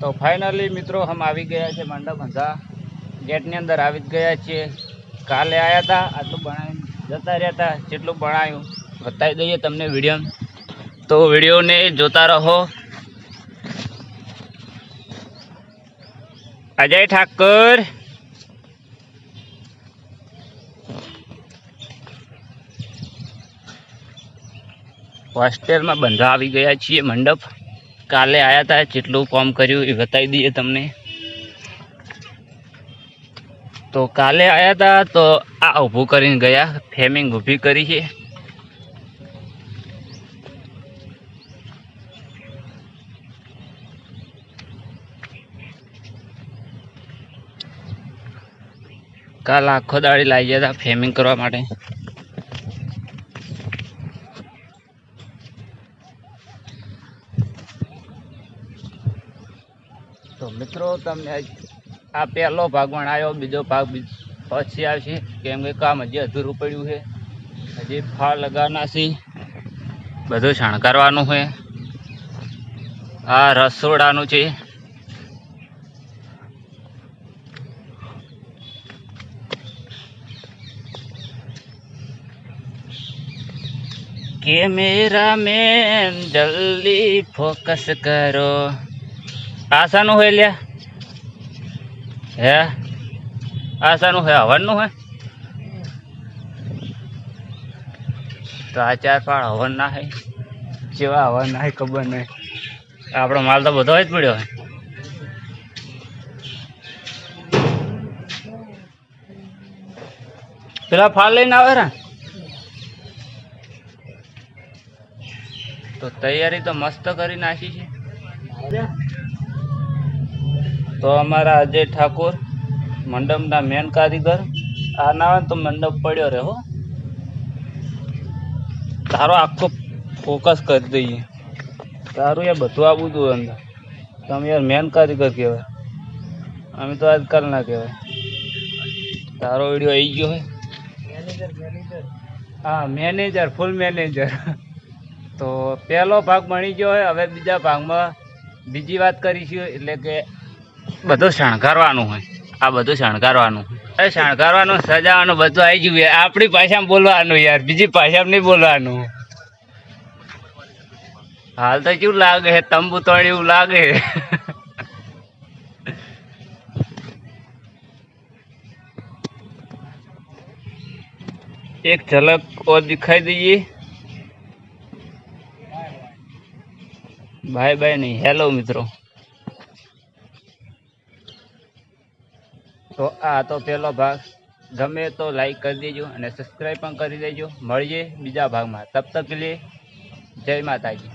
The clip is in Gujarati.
तो फाइनली मित्रों हम આવી ગયા છે મંડપ અંધા ગેટની અંદર આવી જ ગયા છીએ। કાલે આયા હતા, આટલું બનાવીને જતા રહ્યા હતા। જેટલું બનાવ્યું બતાવી દઈએ તમને વિડીયો, તો વિડીયોને જોતા રહો। અજય ઠાકર હોસ્ટેલમાં બંધા આવી ગયા છીએ મંડપ। કાલે આયા હતા, જેટલું કામ કર્યું એ બતાવી દઈએ તમને। તો કાલે આયા હતા તો આ ઊભું કરીને ગયા, ફેમિંગ ઊભી કરી છે। કાલ આખો દાડી લાગી ગયા હતા ફેમિંગ કરવા માટે। તો મિત્રો તમને આ પહેલો ભાગ બનાવ્યો, બીજો ભાગ પછી આવશે, કેમ કે કામ હજી અધૂરું પડ્યું છે। હજી ફાળ લગાવવાના છે, બધું શણગારવાનું છે। આ રસોડાનું છે। કેમેરા મેન જલ્દી ફોકસ કરો। આશાનું હોય લ્યા, હે આશાનું હે, હવનનું હે। તો આ 4 ફાળ હવન ના હે, જેવા હવન ના હે ખબર નહીં। આપણો માલ તો બધો જ પડ્યો હે। પેલા ફાળ લઈને આવે રા। તો તૈયારી તો મસ્ત કરી નાખી છે। તો અમારા અજય ઠાકોર મંડપના મેન કારીગર, આ ના હોય તો મંડપ પડ્યો રહે હો। તારો આખો ફોકસ કરી દઈએ, તારું યાર બધું આવવું હતું અંદર। તમે યાર મેન કારીગર કહેવાય, અમે તો આજકાલ ના કહેવાય। તારો વિડીયો આવી ગયો હોય, હા મેનેજર, ફૂલ મેનેજર। તો પહેલો ભાગ બની ગયો હોય, હવે બીજા ભાગમાં બીજી વાત કરીશું, એટલે કે બધું શણગારવાનું હોય। આ બધું શણગારવાનું, શણગારવાનું, સજાવાનું બધું આવી ગયું। આપણી ભાષામાં બોલવાનું યાર, બીજી ભાષામાં નહીં બોલવાનું। હાલ તો કેવું લાગે છે, તંબુ તોડ એવું લાગે। એક ઝલક और दिखाई दीजिए। बाय बाय नहीं, हेलो मित्रों। तो आ तो पहलो भाग गमे तो लाइक कर दीजिए और सब्सक्राइब कर दीजिए। મળીએ બીજા ભાગમાં, તબ તક के लिए जय माता जी।